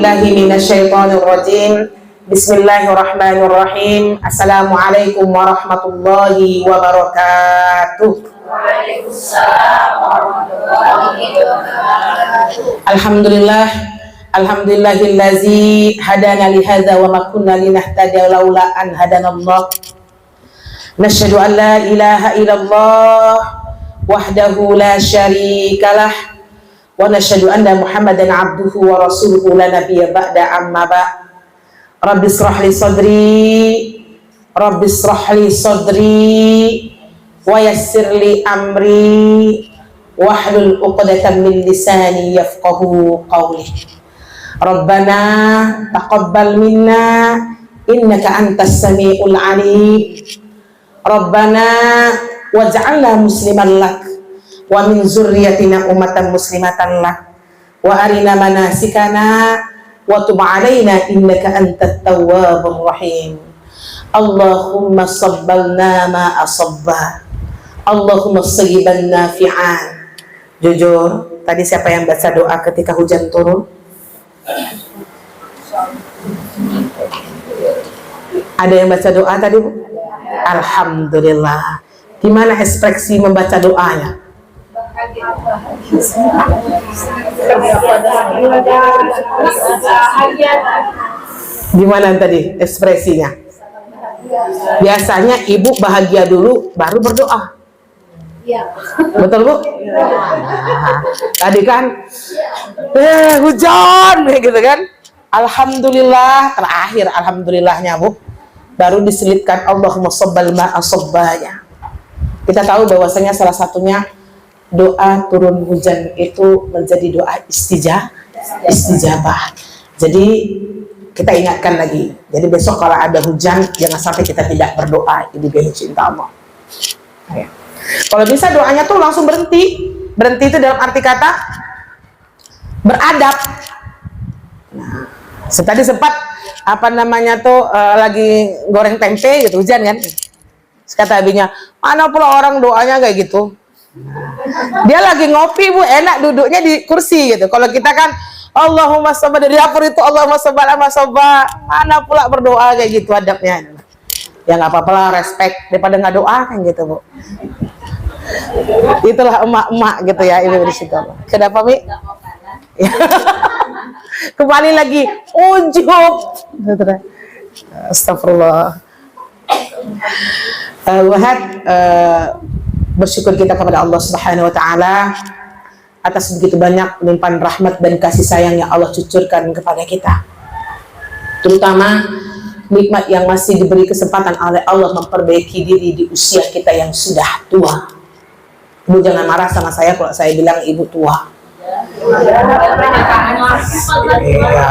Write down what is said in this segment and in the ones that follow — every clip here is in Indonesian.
billahi minasyaitonir rajim. Bismillahirrahmanirrahim. Assalamualaikum warahmatullahi wabarakatuh. Waalaikumsalam warahmatullahi wabarakatuh. Alhamdulillahillazi hadana li hadza wa ma kunna linahtadiya laula an hadanallah. Nasyhadu an la ilaha illallah wahdahu la syarikalah wa nasyhadu anna Muhammadan abduhu wa rasuluhu la nabiyya ba'da amma ba. Rabbi israh li sadri wa yassir li amri wahlul 'uqdatam min lisani yafqahu qawli. Rabbana taqabbal minna innaka antas samiul alim. Rabbana waj'alna musliman lak wa min zurriyyatina ummatan muslimatan lak wa arina manasikana wa tub 'alaina innaka antat tawwabur rahim. Allahumma sabbalna ma asabba, Allahumma sayyiban nafi'an. Jujur, tadi siapa yang baca doa ketika hujan turun? Ada yang baca doa tadi, Bu? Alhamdulillah. Gimana ekspresi membaca doanya? Gimana tadi ekspresinya? Biasanya ibu bahagia dulu baru berdoa. Betul, Bu? Nah, tadi kan hujan gitu kan. Alhamdulillah, terakhir alhamdulillahnya, Bu, baru diselipkan Allahumma sabbal ma'a sabbaya. Kita tahu bahwasanya salah satunya doa turun hujan itu menjadi doa istijabah. Jadi kita ingatkan lagi. Jadi besok kalau ada hujan jangan sampai kita tidak berdoa. Ini biar cinta Allah. Ya. Kalau bisa doanya tuh langsung berhenti. Berhenti itu dalam arti kata beradab. Nah, tadi sempat lagi goreng tempe gitu, hujan kan. Kata abinya, mana pula orang doanya kayak gitu. Dia lagi ngopi, Bu, enak duduknya di kursi gitu. Kalau kita kan Allahumma shabba, dari dapur itu Allahumma shabba mana pula berdoa kayak gitu adabnya. Ya nggak apa-apa lah, respect daripada nggak doa kan gitu, Bu. Itulah emak-emak gitu ya, ini dari situ. Kenapa, Mi? Kembali lagi ujub. Astagfirullah. Bersyukur kita kepada Allah Subhanahu wa taala atas begitu banyak limpahan rahmat dan kasih sayang yang Allah cucurkan kepada kita. Terutama nikmat yang masih diberi kesempatan oleh Allah memperbaiki diri di usia kita yang sudah tua. Ibu jangan marah sama saya kalau saya bilang ibu tua. Iya,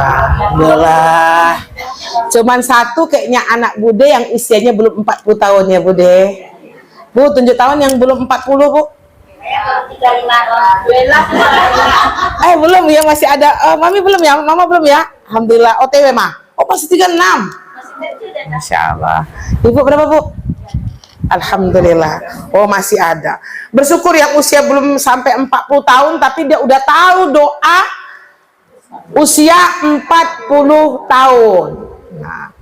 boleh. Cuman satu kayaknya anak Bude yang usianya belum 40 tahun ya, Bude. Bu, tunjuk tahun yang belum 40, Bu. 35. Belum ya, masih ada. Mami belum ya? Mama belum ya? Alhamdulillah. OTW, Ma. Oh, masih 36. Masya Allah. Ibu berapa, Bu? Alhamdulillah. Oh, masih ada. Bersyukur yang usia belum sampai 40 tahun tapi dia udah tahu doa usia 40 tahun. Nah,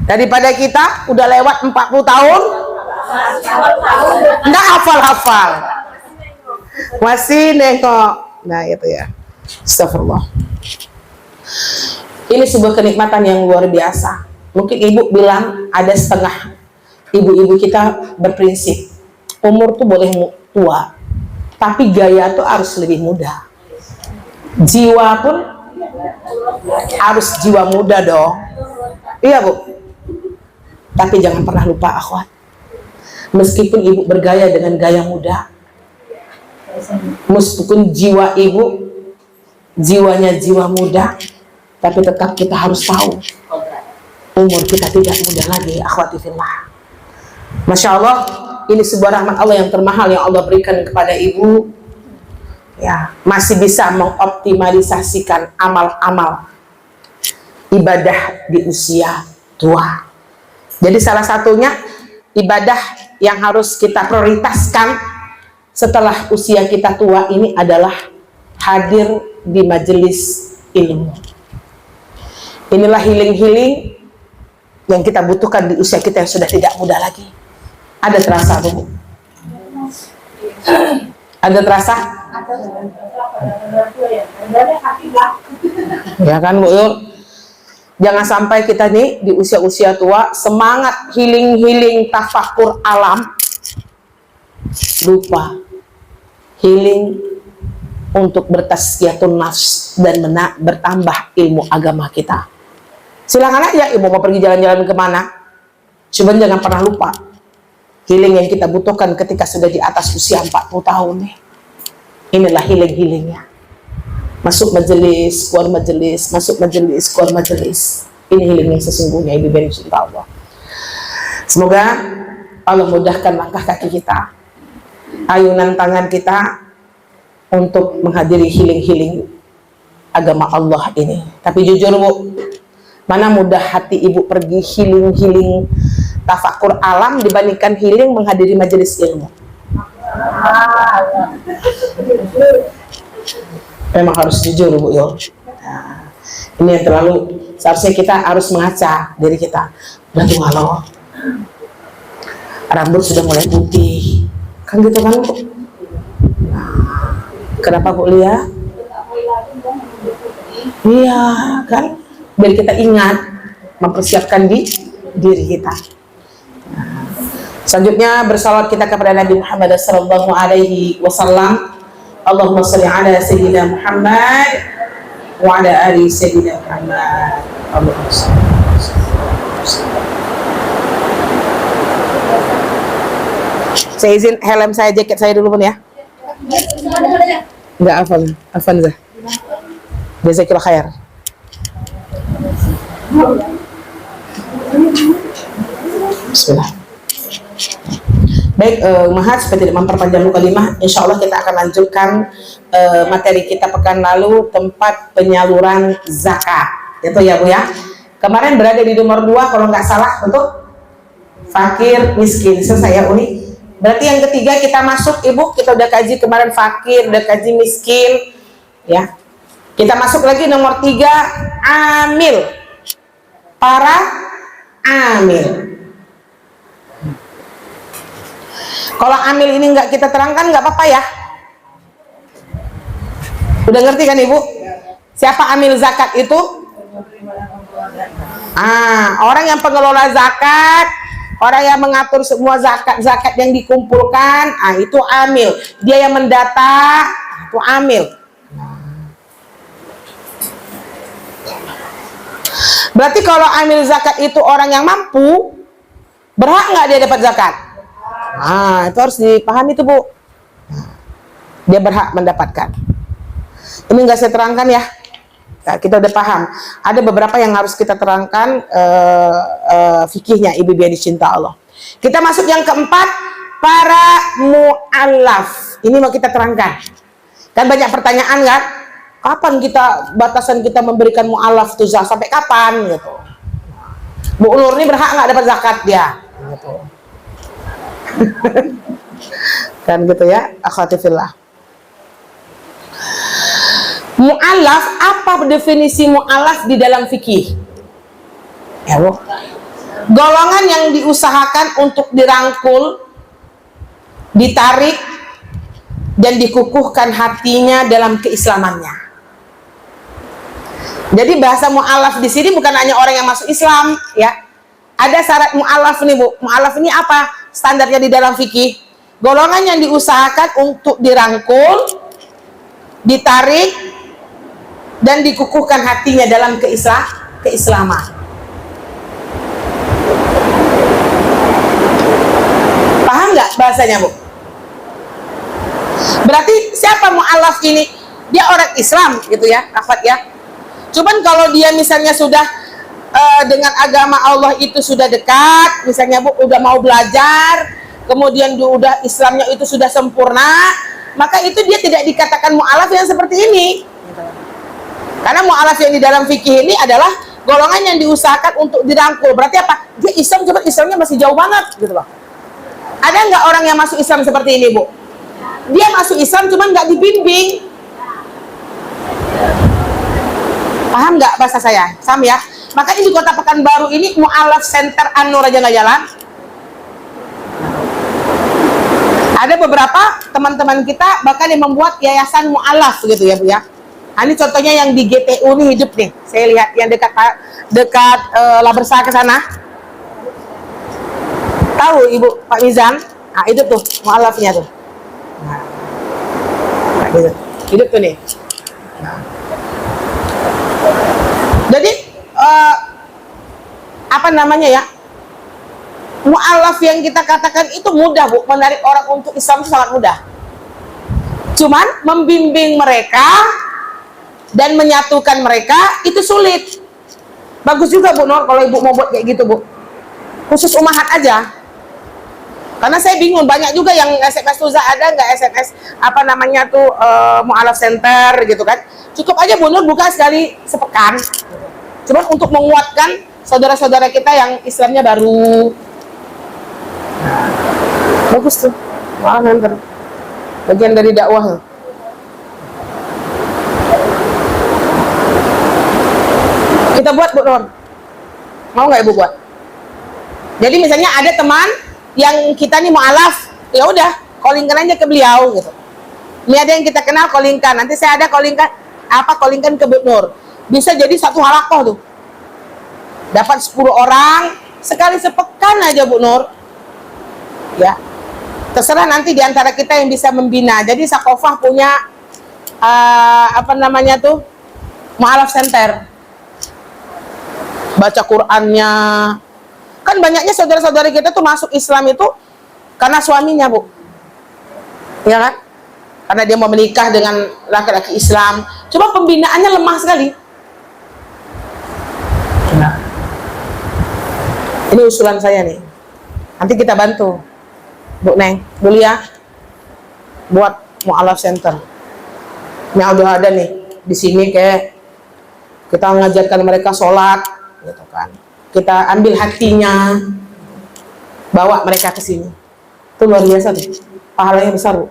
daripada kita udah lewat 40 tahun nggak hafal-hafal. Masih nengok. Nah, itu ya. Astagfirullah. Ini sebuah kenikmatan yang luar biasa. Mungkin ibu bilang ada setengah ibu-ibu kita berprinsip umur tuh boleh tua tapi gaya tuh harus lebih muda, jiwa pun harus jiwa muda dong. Iya, Bu, tapi jangan pernah lupa akhwat, meskipun ibu bergaya dengan gaya muda, meskipun jiwa ibu jiwanya jiwa muda, tapi tetap kita harus tahu umur kita tidak muda lagi, akhwati fillah. Masya Allah, ini sebuah rahmat Allah yang termahal yang Allah berikan kepada ibu. Ya, masih bisa mengoptimalisasikan amal-amal ibadah di usia tua. Jadi salah satunya ibadah yang harus kita prioritaskan setelah usia kita tua ini adalah hadir di majelis ilmu. Inilah healing-healing yang kita butuhkan di usia kita yang sudah tidak muda lagi. Ada terasa, Bu? Ada terasa? Ya kan, Bu Yul? Jangan sampai kita nih di usia-usia tua semangat healing-healing tafakur alam, lupa healing untuk bertazkiyatun nafs dan bertambah ilmu agama kita. Silakan aja ibu mau pergi jalan-jalan kemana, cuman jangan pernah lupa healing yang kita butuhkan ketika sudah di atas usia 40 tahun nih. Inilah healing-healingnya. Masuk majelis, keluar majelis, masuk majelis, keluar majelis. Ini healing yang sesungguhnya, ibu beri cinta Allah. Semoga Allah mudahkan langkah kaki kita, ayunan tangan kita untuk menghadiri healing-healing agama Allah ini. Tapi jujur, Bu, mana mudah hati ibu pergi healing-healing tafakur alam dibandingkan healing menghadiri majelis ilmu. Memang harus jujur, Bu Yul. Nah, ini yang terlalu, seharusnya kita harus mengaca diri kita. Udah tua loh, rambut sudah mulai putih, kan gitu kan, Bu? Nah, kenapa Bu Lia? Iya kan, biar kita ingat mempersiapkan diri kita. Nah, selanjutnya bersalawat kita kepada Nabi Muhammad sallallahu alaihi wasallam. Allahumma shalli ala sayyidina Muhammad wa ala ali sayyidina Muhammad. Allahumma shalli. Saya izin helm saya, jaket saya dulu pun ya. Enggak hafal, Afanza. Jazakallahu khair. Bismillah. Baik, Mahat, supaya tidak memperpanjang mukadimah, insya Allah kita akan lanjutkan materi kita pekan lalu, tempat penyaluran zakat. Itu ya, Bu ya. Kemarin berada di nomor 2 kalau nggak salah, untuk fakir miskin. Selesai ya, Uni. Berarti yang ketiga kita masuk, Ibu, kita udah kaji kemarin fakir, udah kaji miskin, ya. Kita masuk lagi nomor 3, amil. Para amil. Kalau amil ini nggak kita terangkan nggak apa-apa ya. Udah ngerti kan Ibu? Siapa amil zakat itu? Orang yang pengelola zakat, orang yang mengatur semua zakat yang dikumpulkan, itu amil. Dia yang mendata, itu amil. Berarti kalau amil zakat itu orang yang mampu, berhak nggak dia dapat zakat? Itu harus dipahami tuh, Bu. Dia berhak mendapatkan. Ini nggak saya terangkan ya. Nah, kita udah paham. Ada beberapa yang harus kita terangkan fikihnya, ibu biar dicinta Allah. Kita masuk yang keempat, para mu'allaf. Ini mau kita terangkan. Kan banyak pertanyaan kan? Kapan kita, batasan kita memberikan mu'allaf tuh zakat? Sampai kapan gitu? Bu Nur ini berhak nggak dapat zakat dia? Gitu. Kan gitu ya, akhwati fillah. Mu'allaf, apa definisi mu'allaf di dalam fikih? Ya, Bu. Golongan yang diusahakan untuk dirangkul, ditarik, dan dikukuhkan hatinya dalam keislamannya. Jadi bahasa mu'allaf di sini bukan hanya orang yang masuk Islam, ya. Ada syarat mu'allaf nih, Bu. Mu'allaf ini apa standarnya di dalam fikih? Golongan yang diusahakan untuk dirangkul, ditarik, dan dikukuhkan hatinya dalam keislaman. Paham nggak bahasanya, Bu? Berarti siapa mu'allaf ini? Dia orang Islam gitu ya, akhwat ya. Cuman kalau dia misalnya sudah dengan agama Allah itu sudah dekat, misalnya Bu udah mau belajar, kemudian dia udah Islamnya itu sudah sempurna, maka itu dia tidak dikatakan mu'allaf yang seperti ini. Karena mu'allaf yang di dalam fikih ini adalah golongan yang diusahakan untuk dirangkul. Berarti apa? Dia Islam, cuma Islamnya masih jauh banget gitu loh. Ada nggak orang yang masuk Islam seperti ini, Bu? Dia masuk Islam cuma nggak dibimbing. Paham nggak bahasa saya? Sam ya? Makanya di Kota Pekanbaru ini Mu'alaf Center An-Nur aja nggak jalan. Ada beberapa teman-teman kita bahkan yang membuat yayasan Mu'alaf gitu ya Bu ya. Nah, ini contohnya yang di GTU nih hidup nih. Saya lihat yang dekat Labersa ke sana. Tahu Ibu Pak Mizan? Nah, itu tuh Mu'alafnya tuh. Nah, gitu. Hidup tuh nih. Nah. Jadi apa namanya ya? Mu'alaf yang kita katakan itu mudah Bu, menarik orang untuk Islam itu sangat mudah. Cuman membimbing mereka dan menyatukan mereka itu sulit. Bagus juga Bu Nur kalau Ibu mau buat kayak gitu Bu. Khusus umahat aja. Karena saya bingung, banyak juga yang SMS Tuza ada nggak SMS apa namanya tuh Mu'alaf Center gitu kan. Cukup aja Bu Nur buka sekali sepekan. Cuman untuk menguatkan saudara-saudara kita yang Islamnya baru. Bagus tuh, Mu'alaf Center. Bagian dari dakwah. Kita buat Bu Nur. Mau nggak Ibu buat? Jadi misalnya ada teman yang kita nih mu'alaf, ya udah callingkan aja ke beliau gitu. Ini ada yang kita kenal, callingkan. Nanti saya ada callingkan ke Bu Nur. Bisa jadi satu halakoh tuh. Dapat 10 orang, sekali sepekan aja Bu Nur. Ya. Terserah nanti diantara kita yang bisa membina. Jadi Sakofah punya apa namanya tuh? Mu'alaf Center. Baca Qur'annya. Kan banyaknya saudara-saudara kita tuh masuk Islam itu karena suaminya Bu, ya kan? Karena dia mau menikah dengan laki-laki Islam. Cuma pembinaannya lemah sekali. Nah, ini usulan saya nih. Nanti kita bantu Bu Neng, Bu Lia, buat Mu'alaf Center. Yang udah ada nih di sini kayak kita mengajarkan mereka sholat, gitu kan. Kita ambil hatinya, bawa mereka ke sini. Itu luar biasa tuh, pahalanya besar Bu.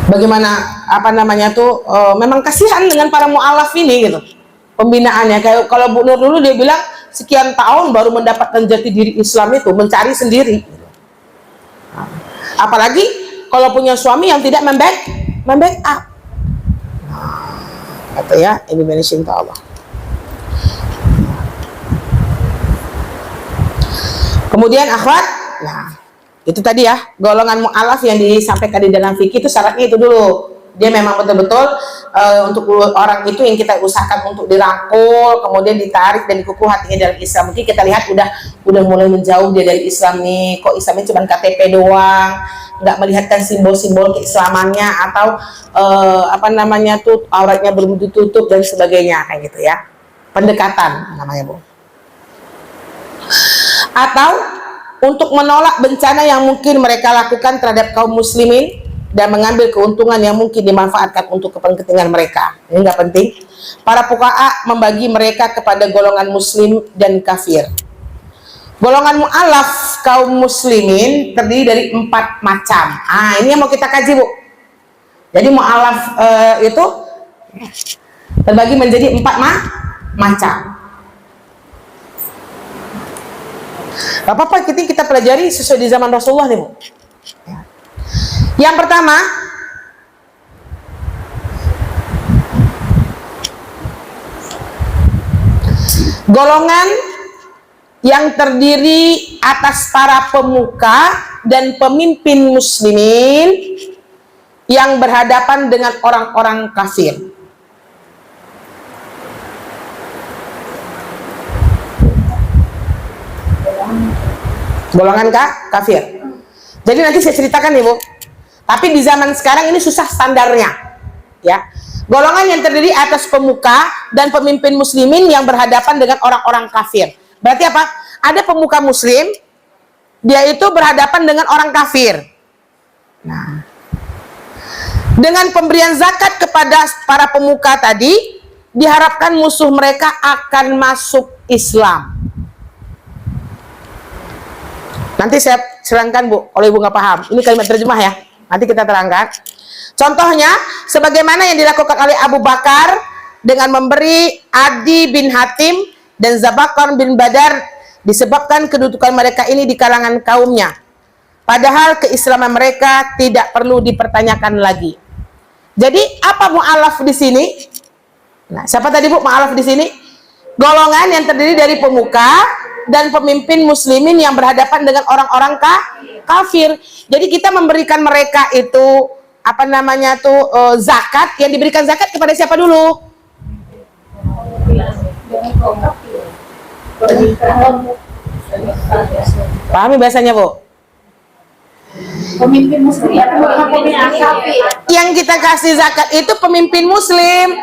Bagaimana apa namanya tuh? Memang kasihan dengan para mu'alaf ini gitu. Pembinaannya kayak kalau Bu Nur dulu dia bilang sekian tahun baru mendapatkan jati diri Islam itu, mencari sendiri. Apalagi kalau punya suami yang tidak membackup. Kata ya, ini managing Allah. Kemudian akhwat, nah itu tadi ya, golongan mu'alaf yang disampaikan di dalam fikih itu syaratnya itu dulu. Dia memang betul-betul untuk orang itu yang kita usahakan untuk dirangkul, kemudian ditarik dan dikukuh hatinya dalam Islam. Mungkin kita lihat udah mulai menjauh dia dari Islam nih. Kok Islamnya cuma KTP doang, nggak melihatkan simbol-simbol keislamannya atau apa namanya tuh auratnya belum ditutup dan sebagainya kayak gitu ya. Pendekatan namanya Bu. Atau untuk menolak bencana yang mungkin mereka lakukan terhadap kaum muslimin dan mengambil keuntungan yang mungkin dimanfaatkan untuk kepentingan mereka. Ini nggak penting. Para fuqaha membagi mereka kepada golongan muslim dan kafir. Golongan mu'alaf kaum muslimin terdiri dari 4 macam. Ini yang mau kita kaji Bu. Jadi mu'alaf itu terbagi menjadi 4 macam. Gak apa-apa, kita pelajari sesuai di zaman Rasulullah nih Bu. Yang pertama, golongan yang terdiri atas para pemuka dan pemimpin muslimin yang berhadapan dengan orang-orang kafir. Golongan kafir. Jadi nanti saya ceritakan nih Bu. Tapi di zaman sekarang ini susah standarnya, ya. Golongan yang terdiri atas pemuka dan pemimpin muslimin yang berhadapan dengan orang-orang kafir. Berarti apa? Ada pemuka muslim, dia itu berhadapan dengan orang kafir. Nah, dengan pemberian zakat kepada para pemuka tadi, diharapkan musuh mereka akan masuk Islam. Nanti saya serangkan Bu, kalau Ibu nggak paham. Ini kalimat terjemah ya. Nanti kita terangkan. Contohnya, sebagaimana yang dilakukan oleh Abu Bakar dengan memberi Adi bin Hatim dan Zabakar bin Badar, disebabkan kedudukan mereka ini di kalangan kaumnya. Padahal keislaman mereka tidak perlu dipertanyakan lagi. Jadi apa mu'alaf di sini? Nah, siapa tadi Bu mu'alaf di sini? Golongan yang terdiri dari pemuka dan pemimpin muslimin yang berhadapan dengan orang-orang kafir. Jadi kita memberikan mereka itu apa namanya tuh zakat. Yang diberikan zakat kepada siapa dulu? Pahami bahasanya Bu? Pemimpin muslim yang kita kasih zakat itu pemimpin muslim.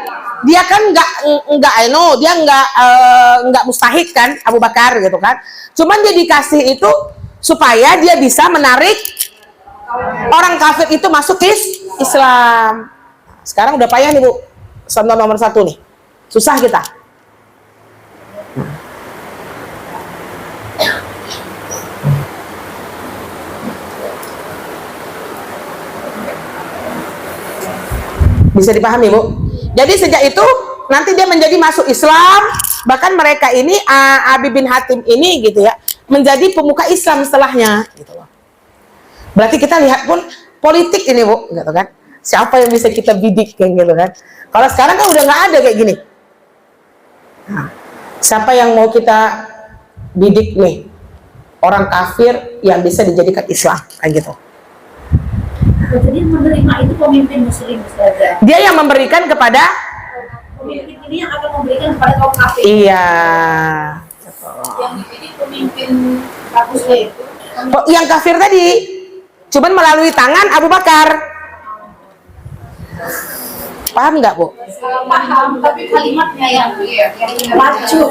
Dia kan nggak mustahik kan, Abu Bakar gitu kan. Cuman dia dikasih itu supaya dia bisa menarik orang kafir itu masuk Islam. Sekarang udah payah nih Bu, contoh nomor 1 nih, susah kita. Bisa dipahami Bu? Jadi sejak itu nanti dia menjadi masuk Islam, bahkan mereka ini Abi bin Hatim ini gitu ya, menjadi pemuka Islam setelahnya gitu loh. Berarti kita lihat pun politik ini Bu, gitu kan. Siapa yang bisa kita bidik kayak gitu kan. Kalau sekarang kan udah nggak ada kayak gini. Nah, siapa yang mau kita bidik nih? Orang kafir yang bisa dijadikan Islam kayak gitu. Jadi menerima itu pemimpin muslim saja. Dia yang memberikan kepada Pemimpin ini yang akan memberikan kepada kaum kafir. iya. Yang dipilih pemimpin muslim. Yang kafir tadi cuman melalui tangan Abu Bakar. Paham nggak Bu? Paham, tapi kalimatnya yang macu.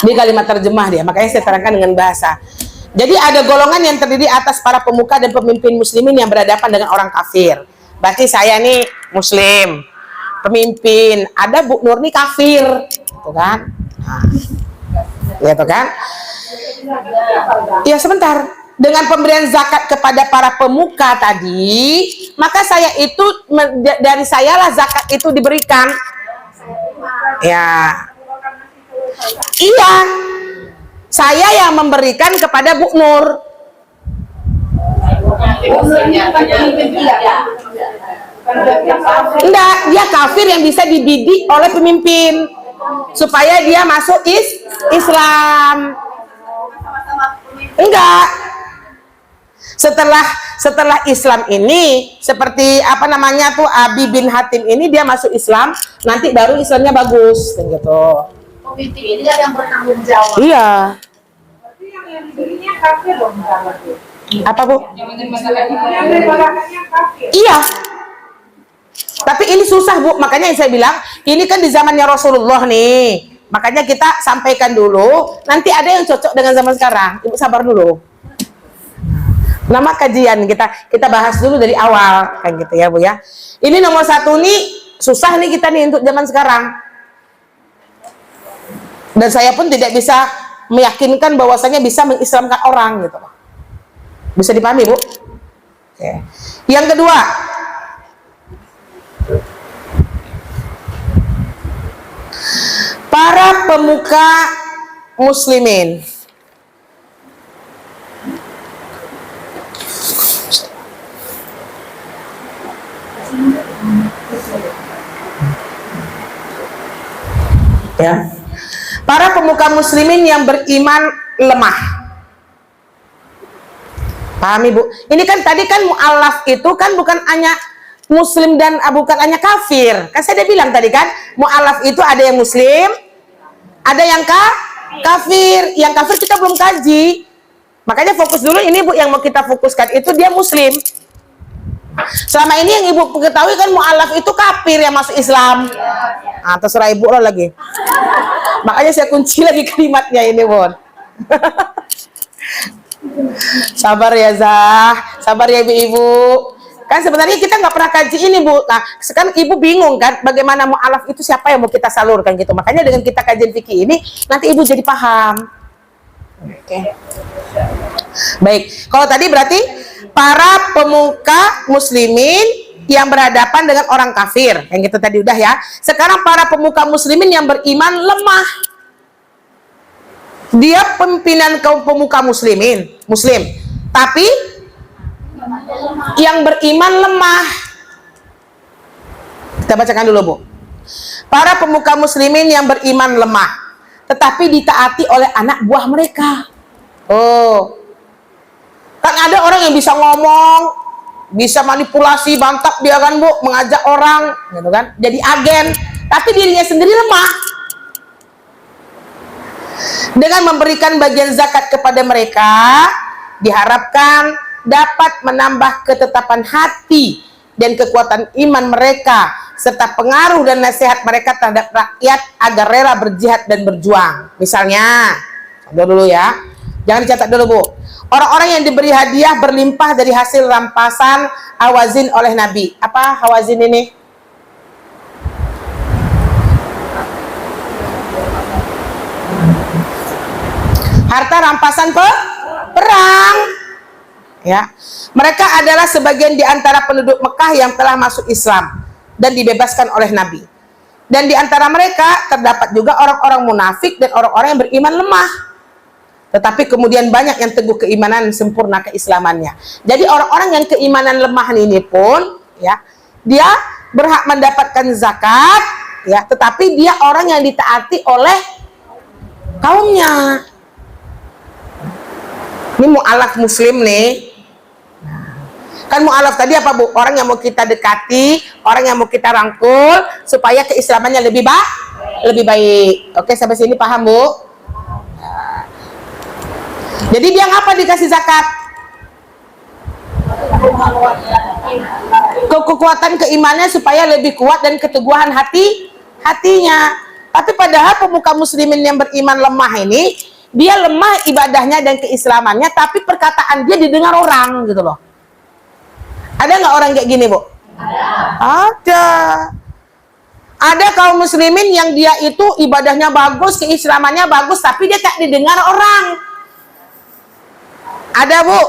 Di kalimat terjemah dia, makanya saya terangkan dengan bahasa. Jadi ada golongan yang terdiri atas para pemuka dan pemimpin muslimin yang berhadapan dengan orang kafir. Berarti saya nih muslim, pemimpin, ada Bu Nur nih kafir, gitu kan? Nah, gitu kan? Ya sebentar. Dengan pemberian zakat kepada para pemuka tadi, maka saya itu dari sayalah zakat itu diberikan. Ya, iya. Saya yang memberikan kepada Bu Nur. Enggak, dia kafir yang bisa dibidik oleh pemimpin supaya dia masuk Islam. Enggak. Setelah Islam ini, seperti apa namanya tuh Abi bin Hatim ini, dia masuk Islam, nanti baru Islamnya bagus, kan gitu. Pemimpin ini yang bertanggung jawab. Iya. Berarti yang diberinya kafir loh, Apa Bu? yang menerima kafir. Iya. Tapi ini susah Bu, makanya yang saya bilang, ini kan di zamannya Rasulullah nih. Makanya kita sampaikan dulu, nanti ada yang cocok dengan zaman sekarang. Ibu sabar dulu. Nama kajian kita bahas dulu dari awal, kan gitu ya Bu ya. Ini nomor 1 nih, susah nih kita nih untuk zaman sekarang. Dan saya pun tidak bisa meyakinkan bahwasanya bisa mengislamkan orang gitu. Bisa dipahami Bu? Oke. Yang kedua, para pemuka muslimin. Ya. Para pemuka muslimin yang beriman lemah. Pahami Bu? Ini kan tadi kan mu'alaf itu kan bukan hanya muslim dan bukan hanya kafir. Kan saya udah bilang tadi kan, mu'alaf itu ada yang muslim, ada yang kafir. Yang kafir kita belum kaji. Makanya fokus dulu ini Bu, yang mau kita fokuskan itu dia muslim. Selama ini yang Ibu ketahui kan mu'alaf itu kafir yang masuk Islam. Ah, terserah Ibu lah lagi. Makanya saya kunci lagi kalimatnya ini, Bon. Sabar ya Zah, sabar ya Ibu. Kan sebenarnya kita nggak pernah kaji ini Bu. Nah, sekarang Ibu bingung kan, bagaimana mu'alaf itu siapa yang mau kita salurkan gitu. Makanya dengan kita kajian fikih ini, nanti Ibu jadi paham. Oke. Baik, kalau tadi berarti para pemuka muslimin yang berhadapan dengan orang kafir. Yang itu tadi udah ya. Sekarang para pemuka muslimin yang beriman lemah. Dia pimpinan kaum pemuka muslim, tapi yang beriman lemah. Kita bacakan dulu, Bu. Para pemuka muslimin yang beriman lemah, tetapi ditaati oleh anak buah mereka. Oh, kan ada orang yang bisa ngomong, bisa manipulasi, mantap dia kan, Bu, mengajak orang, gitu kan, jadi agen, tapi dirinya sendiri lemah. Dengan memberikan bagian zakat kepada mereka, diharapkan dapat menambah ketetapan hati dan kekuatan iman mereka, serta pengaruh dan nasihat mereka terhadap rakyat agar rela berjihad dan berjuang. Misalnya, dulu ya, jangan dicatat dulu, Bu. Orang-orang yang diberi hadiah berlimpah dari hasil rampasan Hawazin oleh Nabi. Apa Hawazin ini? Harta rampasan perang. Ya, mereka adalah sebagian di antara penduduk Mekah yang telah masuk Islam dan dibebaskan oleh Nabi. Dan di antara mereka terdapat juga orang-orang munafik dan orang-orang yang beriman lemah. Tetapi kemudian banyak yang teguh keimanan sempurna keislamannya. Jadi orang-orang yang keimanan lemah ini pun, ya, dia berhak mendapatkan zakat, ya, tetapi dia orang yang ditaati oleh kaumnya. Ini mu'alaf muslim nih. Kan mu'alaf tadi apa, Bu? Orang yang mau kita dekati, orang yang mau kita rangkul supaya keislamannya lebih baik. Oke, sampai sini paham, Bu? Jadi dia ngapa dikasih zakat? Kekuatan keimanannya supaya lebih kuat dan keteguhan hatinya. Tapi padahal pemuka muslimin yang beriman lemah ini, dia lemah ibadahnya dan keislamannya, tapi perkataan dia didengar orang, gitu loh. Ada nggak orang kayak gini, Bu? Ada. Ada kaum muslimin yang dia itu ibadahnya bagus, keislamannya bagus, tapi dia tak didengar orang. Ada, Bu?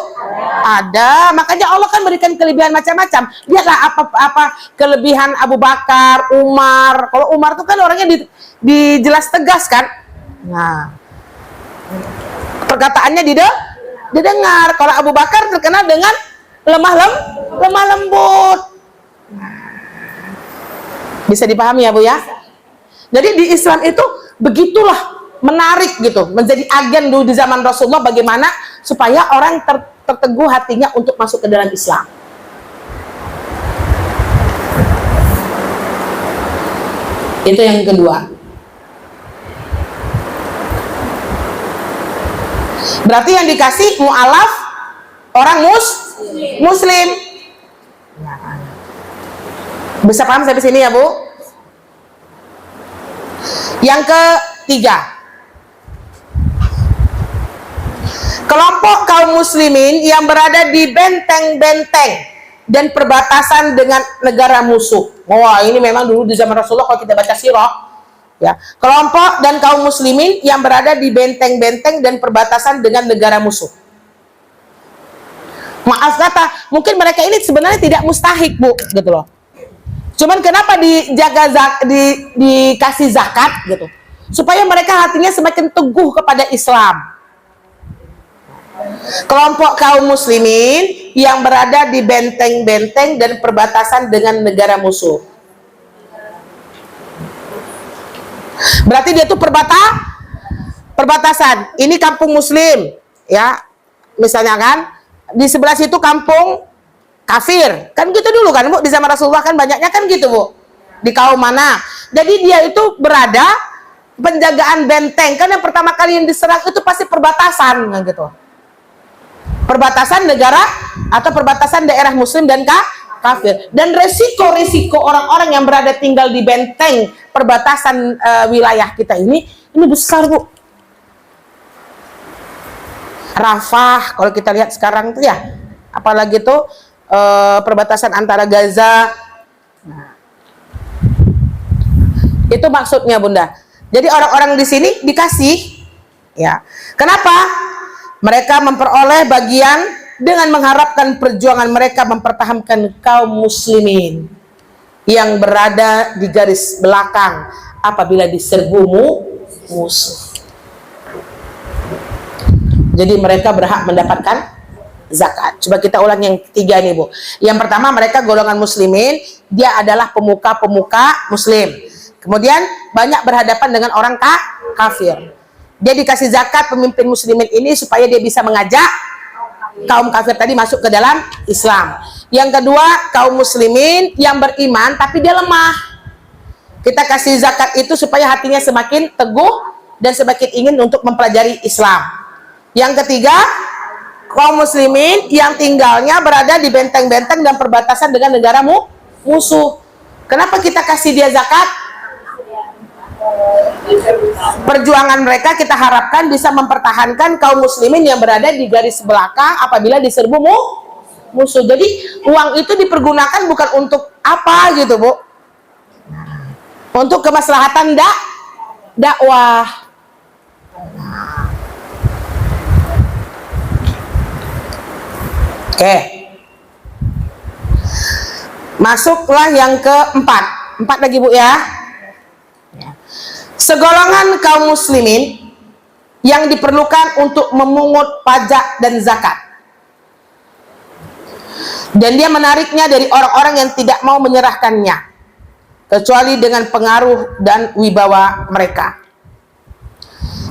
Ada. Makanya Allah kan berikan kelebihan macam-macam. Lihatlah apa kelebihan Abu Bakar, Umar. Kalau Umar itu kan orangnya dijelas tegas kan. Nah, perkataannya didengar. Kalau Abu Bakar terkenal dengan lemah lembut. Bisa dipahami ya, Bu ya? Jadi di Islam itu begitulah menarik gitu, menjadi agen dulu di zaman Rasulullah bagaimana supaya orang terteguh hatinya untuk masuk ke dalam Islam. Itu yang kedua. Berarti yang dikasih mu'alaf orang muslim. Bisa paham sampai sini ya, Bu? Yang ketiga, kelompok kaum muslimin yang berada di benteng-benteng dan perbatasan dengan negara musuh. Wah, ini memang dulu di zaman Rasulullah kalau kita baca sirah, ya. Kelompok dan kaum muslimin yang berada di benteng-benteng dan perbatasan dengan negara musuh. Maaf kata, mungkin mereka ini sebenarnya tidak mustahik, Bu, gitu loh. Cuman kenapa dikasih zakat gitu? Supaya mereka hatinya semakin teguh kepada Islam. Kelompok kaum muslimin yang berada di benteng-benteng dan perbatasan dengan negara musuh. Berarti dia tuh perbatasan. Ini kampung muslim, ya. Misalnya kan, di sebelah situ kampung kafir. Kan gitu dulu kan, Bu, di zaman Rasulullah kan banyaknya kan gitu, Bu. Di kaum mana. Jadi dia itu berada penjagaan benteng. Kan yang pertama kali yang diserang itu pasti perbatasan kan gitu. Perbatasan negara atau perbatasan daerah muslim dan kafir. Dan resiko-resiko orang-orang yang berada tinggal di benteng perbatasan wilayah kita ini besar, Bu. Rafah kalau kita lihat sekarang itu ya, apalagi tuh perbatasan antara Gaza. Nah, itu maksudnya, Bunda. Jadi orang-orang di sini dikasih, ya. Kenapa? Mereka memperoleh bagian dengan mengharapkan perjuangan mereka mempertahankan kaum muslimin yang berada di garis belakang apabila diserbu musuh. Jadi mereka berhak mendapatkan zakat. Coba kita ulang yang ketiga nih, Bu. Yang pertama, mereka golongan muslimin, dia adalah pemuka-pemuka muslim. Kemudian banyak berhadapan dengan orang kafir. Dia dikasih zakat pemimpin muslimin ini supaya dia bisa mengajak kaum kafir tadi masuk ke dalam Islam. Yang kedua, kaum muslimin yang beriman tapi dia lemah. Kita kasih zakat itu supaya hatinya semakin teguh dan semakin ingin untuk mempelajari Islam. Yang ketiga, kaum muslimin yang tinggalnya berada di benteng-benteng dan perbatasan dengan negara musuh. Kenapa kita kasih dia zakat? Perjuangan mereka kita harapkan bisa mempertahankan kaum muslimin yang berada di garis belakang apabila diserbu musuh. Jadi uang itu dipergunakan bukan untuk apa gitu, Bu. Untuk kemaslahatan dakwah. Oke. Masuklah yang keempat. Empat lagi, Bu, ya. Segolongan kaum muslimin yang diperlukan untuk memungut pajak dan zakat. Dan dia menariknya dari orang-orang yang tidak mau menyerahkannya, kecuali dengan pengaruh dan wibawa mereka.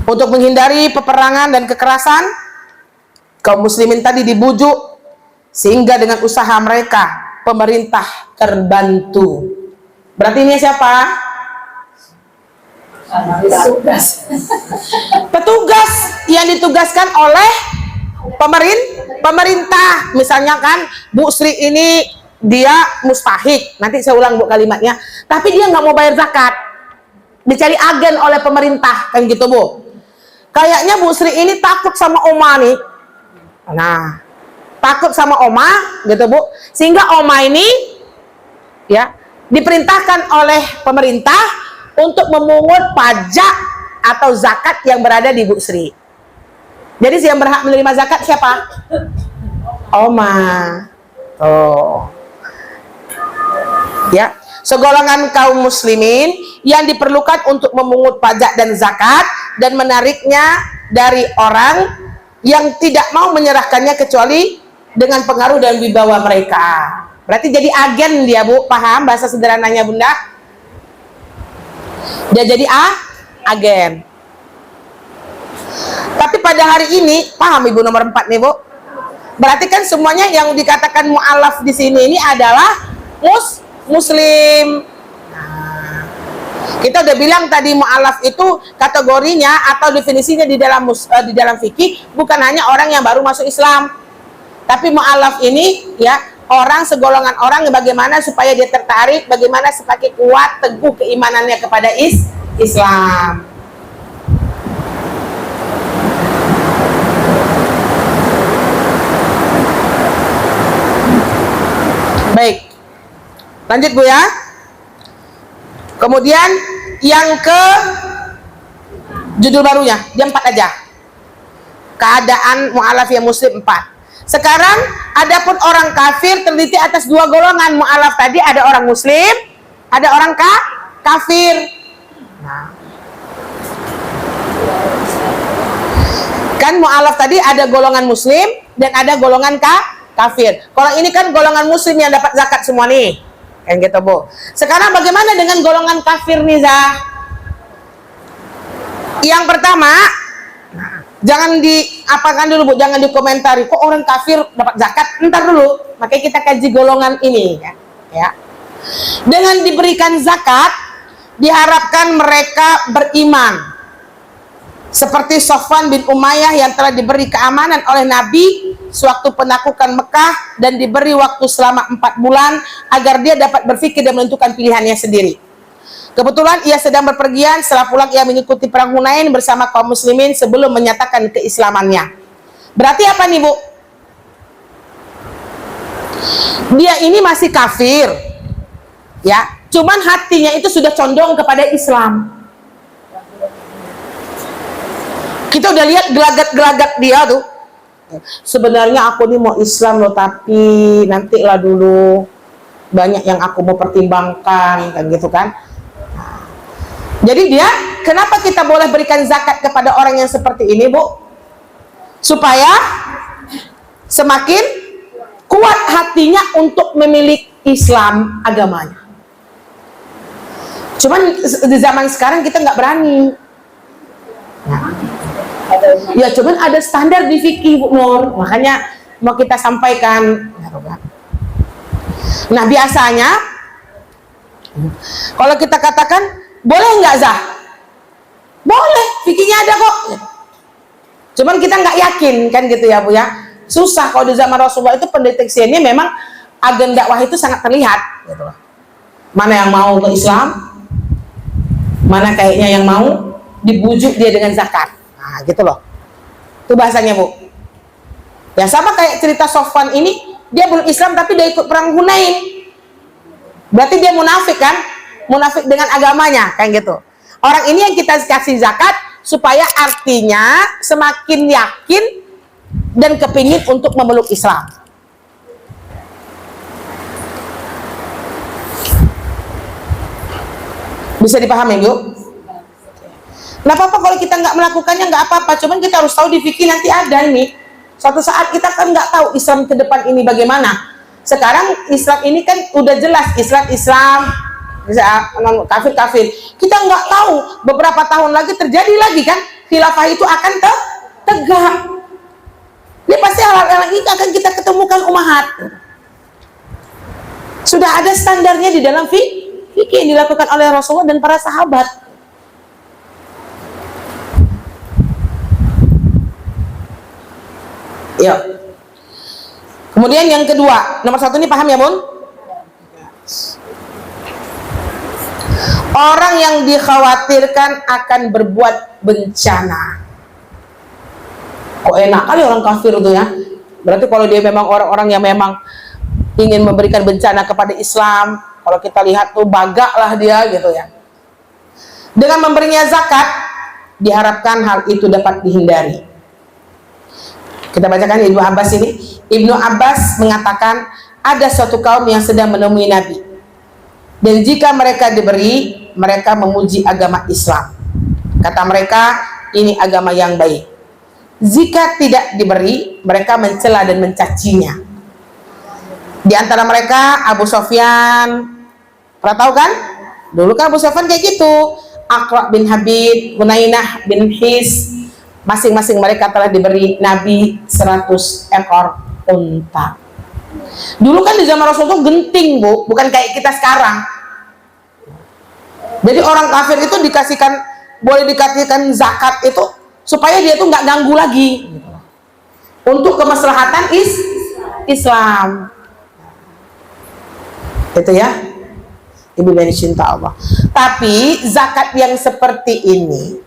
Untuk menghindari peperangan dan kekerasan, kaum muslimin tadi dibujuk, sehingga dengan usaha mereka, pemerintah terbantu. Berarti ini siapa? Petugas yang ditugaskan oleh pemerintah. Misalnya kan Bu Sri ini dia mustahik, nanti saya ulang, Bu, kalimatnya, tapi dia nggak mau bayar zakat, dicari agen oleh pemerintah, kan gitu, Bu. Kayaknya Bu Sri ini takut sama Oma nih, nah takut sama Oma gitu, Bu, sehingga Oma ini ya diperintahkan oleh pemerintah untuk memungut pajak atau zakat yang berada di Bu Sri. Jadi yang berhak menerima zakat siapa? Oma. Oh. Ya, segolongan kaum muslimin yang diperlukan untuk memungut pajak dan zakat dan menariknya dari orang yang tidak mau menyerahkannya kecuali dengan pengaruh dan wibawa mereka. Berarti jadi agen dia, Bu. Paham bahasa sederhananya, Bunda? Dia jadi agen. Tapi pada hari ini, paham Ibu nomor 4 nih, Bu? Berarti kan semuanya yang dikatakan mu'alaf di sini ini adalah muslim. Nah, kita udah bilang tadi mu'alaf itu kategorinya atau definisinya di dalam fikih bukan hanya orang yang baru masuk Islam. Tapi mu'alaf ini ya orang, segolongan orang yang bagaimana supaya dia tertarik, bagaimana semakin kuat, teguh keimanannya kepada Islam. Baik, lanjut, Bu, ya. Kemudian yang ke judul barunya, jam 4 aja. Keadaan mu'alaf yang muslim 4. Sekarang adapun orang kafir terdiri atas dua golongan. Mu'alaf tadi ada orang muslim, ada orang kafir. Nah. Kan mu'alaf tadi ada golongan muslim dan ada golongan kafir. Kalau ini kan golongan muslim yang dapat zakat semua nih. Kan gitu, Bu. Sekarang bagaimana dengan golongan kafir nih, Zah? Yang pertama, jangan diapakan dulu, Bu, jangan dikomentari kok orang kafir dapat zakat, ntar dulu. Makanya kita kaji golongan ini ya. Dengan diberikan zakat diharapkan mereka beriman. Seperti Sofwan bin Umayyah yang telah diberi keamanan oleh Nabi sewaktu penaklukan Mekah dan diberi waktu selama 4 bulan agar dia dapat berpikir dan menentukan pilihannya sendiri. Kebetulan ia sedang berpergian, setelah pulang ia mengikuti perang Hunain bersama kaum muslimin sebelum menyatakan keislamannya. Berarti apa nih, Bu? Dia ini masih kafir, ya. Cuman hatinya itu sudah condong kepada Islam. Kita udah lihat gelagat-gelagat dia tuh. Sebenarnya aku nih mau Islam loh, tapi nantilah dulu, banyak yang aku mau pertimbangkan, kan gitu kan. Jadi dia, kenapa kita boleh berikan zakat kepada orang yang seperti ini, Bu? Supaya semakin kuat hatinya untuk memilih Islam agamanya. Cuman di zaman sekarang kita nggak berani. Ya cuman ada standar di fikih, Bu Nur, makanya mau kita sampaikan. Nah biasanya kalau kita katakan boleh nggak Zah? Boleh, fikihnya ada kok. Cuman kita nggak yakin kan gitu ya Bu ya. Susah kalau di zaman Rasulullah itu pendeteksiannya memang agen dakwah itu sangat terlihat gitu loh. Mana yang mau ke Islam, mana kayaknya yang mau dibujuk dia dengan zakat. Nah gitu loh. Itu bahasanya Bu. Ya sama kayak cerita Sofwan ini, dia belum Islam tapi dia ikut perang Hunain. Berarti dia munafik kan? Munafik dengan agamanya kan gitu. Orang ini yang kita kasih zakat supaya artinya semakin yakin dan kepingin untuk memeluk Islam. Bisa dipahami Bu? Nggak apa-apa kalau kita nggak melakukannya, nggak apa-apa. Cuman kita harus tahu di fikih nanti ada ini. Suatu saat kita kan nggak tahu Islam ke depan ini bagaimana. Sekarang Islam ini kan udah jelas Islam, kafir. Kita nggak tahu beberapa tahun lagi terjadi lagi kan khilafah itu akan tegak. Ini pasti hal-hal ini akan kita ketemukan umahat. Sudah ada standarnya di dalam fikih yang dilakukan oleh Rasulullah dan para sahabat. Ya. Kemudian yang kedua, nomor satu ini paham ya Bun? Orang yang dikhawatirkan akan berbuat bencana. Kok enak kali orang kafir itu ya. Berarti kalau dia memang orang-orang yang memang ingin memberikan bencana kepada Islam, kalau kita lihat tuh bagak lah dia gitu ya. Dengan memberinya zakat, diharapkan hal itu dapat dihindari. Kita bacakan Ibnu Abbas ini. Ibnu Abbas mengatakan ada suatu kaum yang sedang menemui Nabi, dan jika mereka diberi, mereka memuji agama Islam. Kata mereka, ini agama yang baik. Jika tidak diberi, mereka mencela dan mencacinya. Di antara mereka Abu Sofyan. Pernah tahu kan? Dulu kan Abu Sofyan kayak gitu. Aqra bin Habib, Hunainah bin His, masing-masing mereka telah diberi Nabi 100 ekor unta. Dulu kan di zaman Rasul itu genting Bu, bukan kayak kita sekarang. Jadi orang kafir itu boleh dikasihkan zakat itu supaya dia tuh nggak ganggu lagi untuk kemaslahatan Islam. Itu ya, Ibu dan cinta Allah. Tapi zakat yang seperti ini,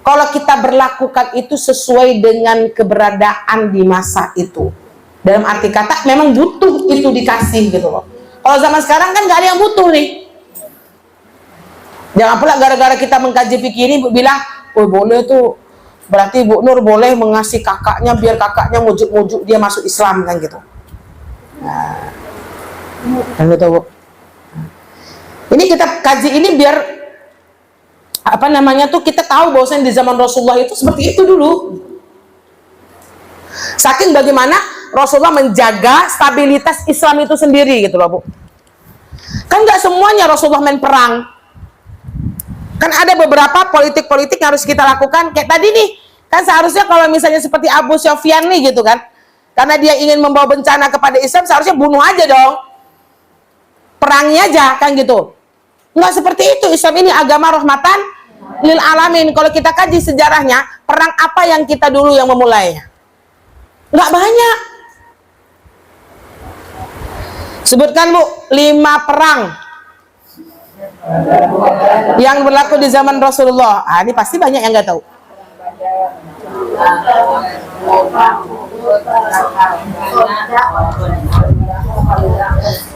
kalau kita berlakukan itu sesuai dengan keberadaan di masa itu, dalam arti kata memang butuh itu dikasih gitu loh. Kalau zaman sekarang kan nggak ada yang butuh nih. Jangan pula gara-gara kita mengkaji fikih ini bilang, oh boleh tuh, berarti Bu Nur boleh mengasih kakaknya biar kakaknya mujuk-mujuk dia masuk Islam kan gitu. Nah, kan gitu Bu. Ini kita kaji ini biar apa namanya tuh kita tahu bahwasanya di zaman Rasulullah itu seperti itu dulu. Saking bagaimana Rasulullah menjaga stabilitas Islam itu sendiri gitu loh Bu. Kan nggak semuanya Rasulullah main perang. Kan ada beberapa politik-politik yang harus kita lakukan. Kayak tadi nih, kan seharusnya kalau misalnya seperti Abu Sufyan nih gitu kan, karena dia ingin membawa bencana kepada Islam, seharusnya bunuh aja dong, perangi aja kan gitu. Nggak seperti itu. Islam ini agama rahmatan lil alamin. Kalau kita kaji sejarahnya, perang apa yang kita dulu yang memulainya? Nggak banyak. Sebutkan Bu, 5 perang yang berlaku di zaman Rasulullah. Ah, ini pasti banyak yang nggak tahu.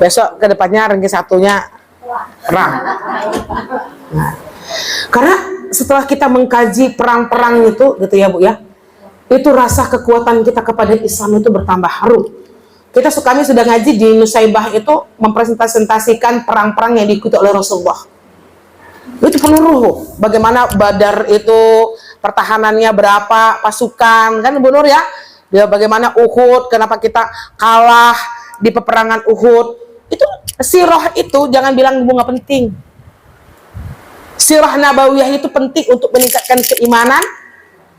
Besok kedepannya ringkis satunya perang. Nah, karena setelah kita mengkaji perang-perang itu gitu ya Bu ya, itu rasa kekuatan kita kepada Islam itu bertambah harum. Kami sudah ngaji di Nusaibah itu mempresentasikan perang-perang yang diikuti oleh Rasulullah. Itu peluru. Bagaimana Badar itu pertahanannya berapa pasukan, kan Bu Nur ya? Dia bagaimana Uhud, kenapa kita kalah di peperangan Uhud. Itu sirah itu jangan bilang bunga penting. Sirah nabawiyah itu penting untuk meningkatkan keimanan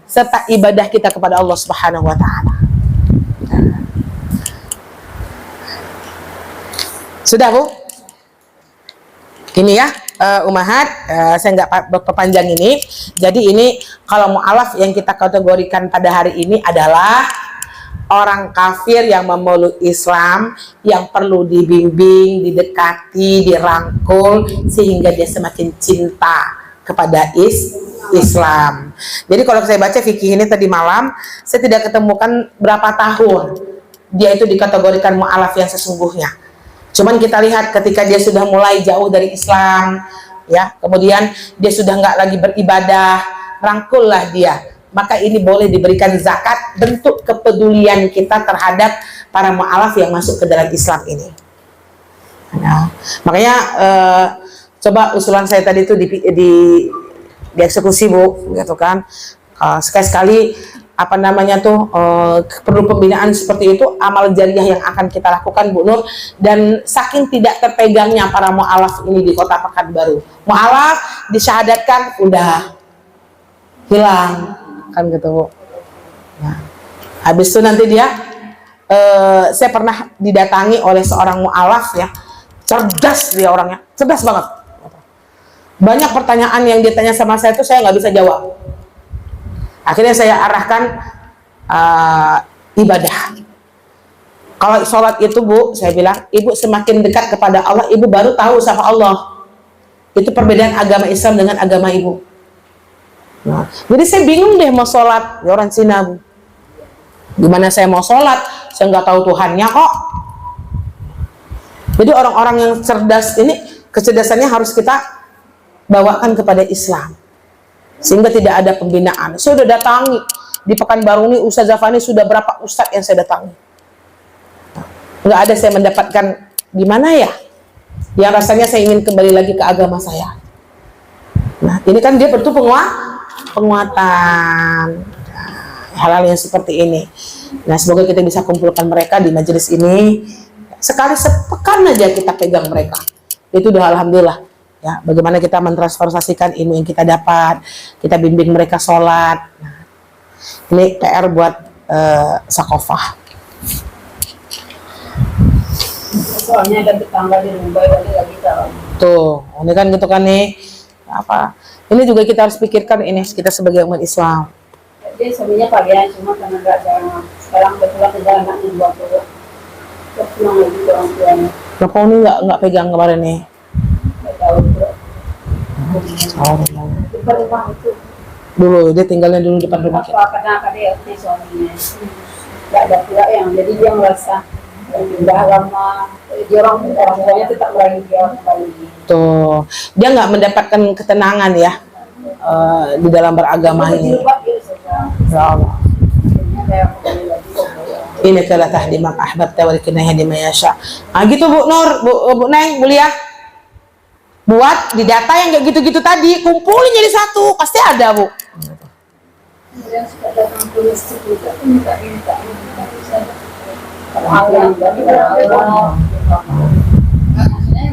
serta ibadah kita kepada Allah Subhanahu wa taala. Sudah Bu? Ini ya Umahat, saya nggak berpanjang ini. Jadi ini kalau mu'alaf yang kita kategorikan pada hari ini adalah orang kafir yang memeluk Islam, yang perlu dibimbing, didekati, dirangkul sehingga dia semakin cinta kepada Islam. Jadi kalau saya baca fikih ini tadi malam, saya tidak ketemukan berapa tahun dia itu dikategorikan mu'alaf yang sesungguhnya. Cuman kita lihat ketika dia sudah mulai jauh dari Islam, ya, kemudian dia sudah nggak lagi beribadah, rangkullah dia. Maka ini boleh diberikan zakat, bentuk kepedulian kita terhadap para mu'alaf yang masuk ke dalam Islam ini. Nah, makanya coba usulan saya tadi itu dieksekusi Bu, gitu kan? Sekali-sekali apa namanya tuh perlu pembinaan seperti itu, amal jariah yang akan kita lakukan Bu Nur. Dan saking tidak terpegangnya para mu'alaf ini di Kota Pekanbaru, mu'alaf disyahadatkan udah hilang kan gitu Bu. Nah, habis itu nanti dia saya pernah didatangi oleh seorang mu'alaf ya, cerdas dia orangnya, cerdas banget. Banyak pertanyaan yang ditanya sama saya itu saya nggak bisa jawab. Akhirnya saya arahkan ibadah. Kalau sholat itu Bu, saya bilang, ibu semakin dekat kepada Allah, ibu baru tahu sama Allah. Itu perbedaan agama Islam dengan agama ibu. Nah, jadi saya bingung deh mau sholat, ya orang Cina Bu. Gimana saya mau sholat? Saya nggak tahu Tuhannya kok. Jadi orang-orang yang cerdas ini, kecerdasannya harus kita bawakan kepada Islam. Sehingga tidak ada pembinaan. Saya sudah datangi di Pekanbaru ini, Ustaz Zafani sudah berapa ustadz yang saya datangi. Nggak ada saya mendapatkan di mana ya? Yang rasanya saya ingin kembali lagi ke agama saya. Nah, ini kan dia butuh penguatan. Hal-hal yang seperti ini. Nah, semoga kita bisa kumpulkan mereka di majelis ini. Sekali sepekan aja kita pegang mereka. Itu udah alhamdulillah. Ya, bagaimana kita mentransformasikan ilmu yang kita dapat, kita bimbing mereka sholat. Nah, ini PR buat Sakofah. Soalnya ada tetangga di Mumbai lagi tahu. Tuh, ini kan gitu kan nih. Apa? Ini juga kita harus pikirkan ini kita sebagai umat Islam. Dia suaminya pagian cuma karena nggak ada. Sekarang betulan tinggal anaknya 20. Terus pulang lagi ke orang tuanya. Kenapa ini nggak pegang kemarin nih? Depan rumah itu. Dulu dia tinggalnya dulu depan rumah kita. Karena dia suaminya nggak ada pula yang jadi dia merasa pindah agama, dia orang tuanya tetap lagi dia kembali. Tuh, dia nggak mendapatkan ketenangan ya di dalam beragama ini. Ya Allah. Ini kala tahdi man ahbabta wa likinna yahdi man yasha. Ah gitu Bu Nur, Bu Neng, Bu Liah. Buat di data yang kayak gitu-gitu tadi, kumpulin jadi satu, pasti ada Bu. Yang suka datang tulis juga minta.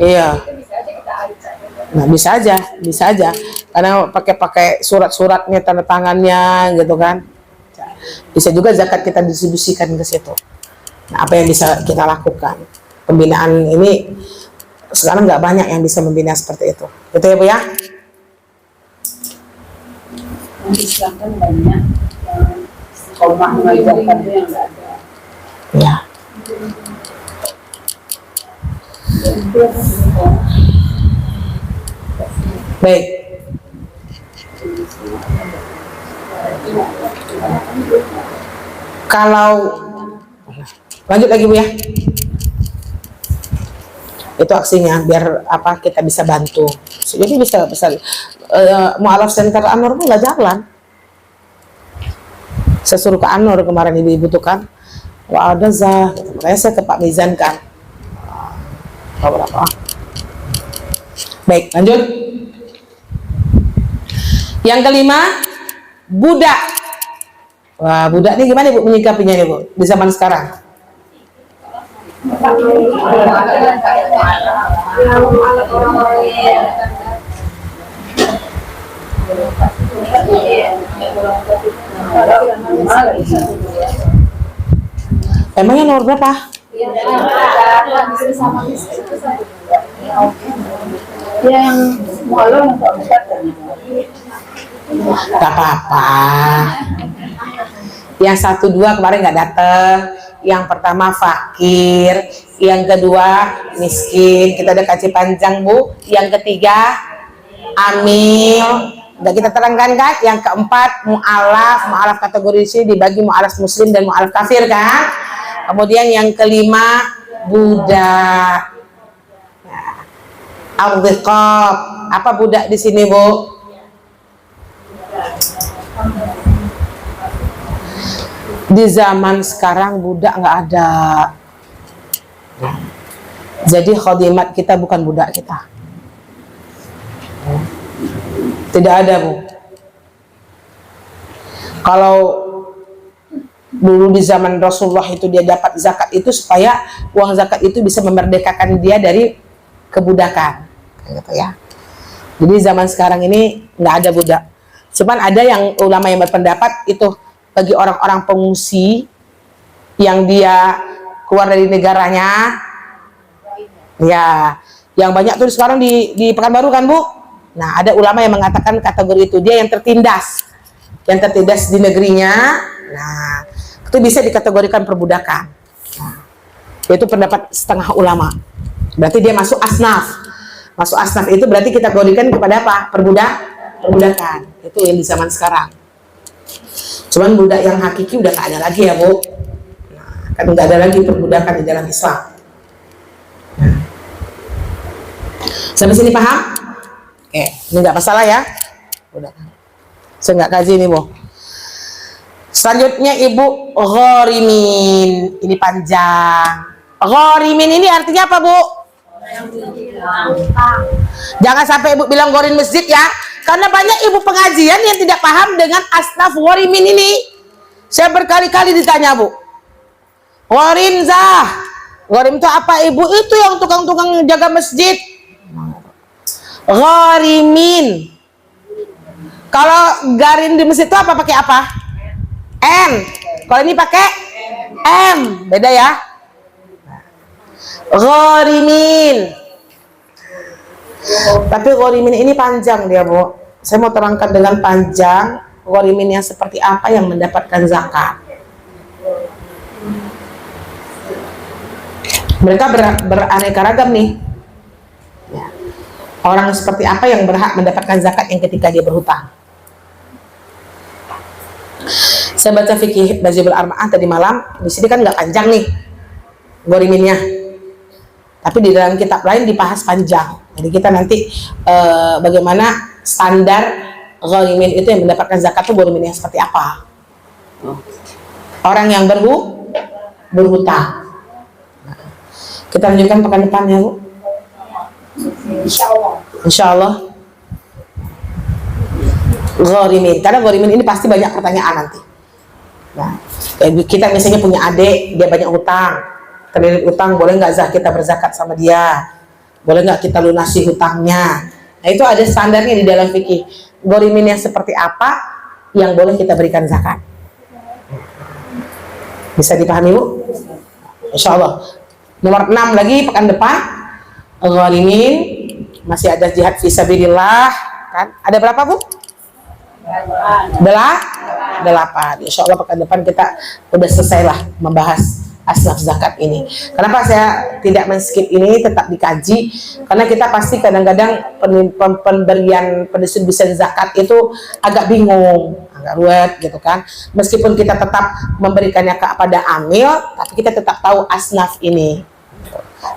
Iya. Nah, bisa aja. Karena pakai surat-suratnya, tanda tangannya gitu kan. Bisa juga zakat kita distribusikan ke situ. Nah, apa yang bisa kita lakukan? Pembinaan ini sekarang nggak banyak yang bisa membina seperti itu. Gitu ya Bu ya? Yang Islam kan banyak yang istiqomah mengajarkan itu yang nggak ada. Ya. Baik. Kalau lanjut lagi Bu ya. Itu aksinya biar apa kita bisa bantu. Jadi bisa mu'alaf center Anwar pun nggak jalan. Saya suruh ke Anur kemarin ibu-ibu tuh kan, wah ada Zah, makanya saya ke Pak Mizan kan. Berapa? Baik, lanjut. Yang kelima, budak. Wah, budak ini gimana ibu menyikapinya nih bu di zaman sekarang? Emangnya nomor berapa? Yang mualaf yang tak Gak apa-apa. Yang 1, 2 kemarin nggak dateng. Yang pertama fakir, yang kedua miskin. Kita ada kaji panjang bu. Yang ketiga amil. Udah kita terangkan kan? Yang keempat mu'alaf kategori sini dibagi mu'alaf muslim dan mu'alaf kafir kan? Kemudian yang kelima budak. Ar-riqab. Apa budak di sini bu? Di zaman sekarang budak nggak ada. Jadi khadimat kita bukan budak kita. Tidak ada bu. Kalau dulu di zaman Rasulullah itu dia dapat zakat itu supaya uang zakat itu bisa memerdekakan dia dari kebudakan, gitu ya. Jadi zaman sekarang ini nggak ada budak. Cuman ada yang ulama yang berpendapat itu bagi orang-orang pengungsi yang dia keluar dari negaranya, ya, yang banyak tuh sekarang di Pekanbaru kan bu. Nah ada ulama yang mengatakan kategori itu dia yang tertindas di negerinya. Nah itu bisa dikategorikan perbudakan. Nah, itu pendapat setengah ulama. Berarti dia masuk asnaf. Masuk asnaf itu berarti kita kategorikan kepada apa? Perbudakan. Itu yang di zaman sekarang. Cuman budak yang hakiki udah nggak ada lagi ya bu. Nah, kan nggak ada lagi perbudakan di dalam Islam. Nah. Sampai sini paham? Oke, ini nggak masalah ya. Udah. Saya nggak kaji ini bu. Selanjutnya ibu ghorimin. Ini panjang. Ghorimin ini artinya apa bu? Jangan sampai ibu bilang ghorin masjid ya. Karena banyak ibu pengajian yang tidak paham dengan asnaf ghorimin ini. Saya berkali-kali ditanya bu. Ghorim Zah. Ghorim itu apa ibu? Itu yang tukang-tukang jaga masjid. Ghorimin. Kalau garin di masjid itu apa pakai apa? M. Kalau ini pakai M. Beda ya. Ghorimin. Tapi ghorimin ini panjang dia bu. Saya mau terangkan dengan panjang ghorimin yang seperti apa yang mendapatkan zakat. Mereka beraneka ragam nih. Ya. Orang seperti apa yang berhak mendapatkan zakat yang ketika dia berhutang. Saya baca fikih Bajibul Arma'ah tadi malam. Di sini kan nggak panjang nih ghoriminnya. Tapi di dalam kitab lain dibahas panjang. Jadi kita nanti bagaimana standar ghorimin itu yang mendapatkan zakat itu ghorimin yang seperti apa? Orang yang berhutang. Kita lanjutkan pekan depan ya bu. Insya Allah. Ghorimin. Karena ghorimin ini pasti banyak pertanyaan nanti. Nah, kita misalnya punya adik, dia banyak hutang. Terlilit utang, boleh nggak kita berzakat sama dia? Boleh nggak kita lunasi hutangnya? Nah itu ada standarnya di dalam fikih. Ghorimin yang seperti apa yang boleh kita berikan zakat? Bisa dipahami bu? Insya Allah. Nomor 6 lagi pekan depan. Ghorimin masih ada jihad fisabilillah kan? Ada berapa bu? 8. Insya Allah pekan depan kita udah selesai lah membahas asnaf zakat ini. Kenapa saya tidak men-skip ini, tetap dikaji? Karena kita pasti kadang-kadang pemberian pendistribusian zakat itu agak bingung, agak ruwet gitu kan. Meskipun kita tetap memberikannya kepada amil, tapi kita tetap tahu asnaf ini.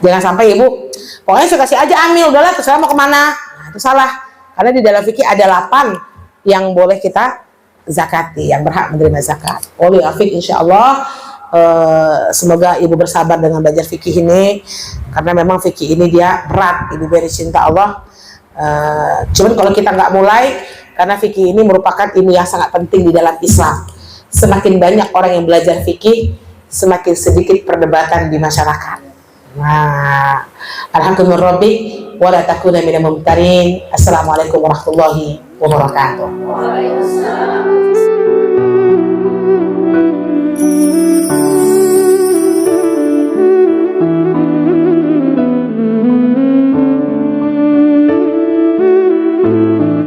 Jangan sampai ibu, pokoknya saya kasih aja amil, udahlah terserah mau kemana. Nah, itu salah. Karena di dalam fikih ada 8 yang boleh kita zakati, yang berhak menerima zakat. Oleh Afik, insya Allah semoga ibu bersabar dengan belajar fikih ini, karena memang fikih ini dia berat, ibu beri cinta Allah. Cuman kalau kita nggak mulai, karena fikih ini merupakan ilmu yang sangat penting di dalam Islam. Semakin banyak orang yang belajar fikih, semakin sedikit perdebatan di masyarakat. Nah, alhamdulillah rabbi wa la takuna minal mumtarin. Assalamualaikum warahmatullahi wabarakatuh. Waalaikumsalam.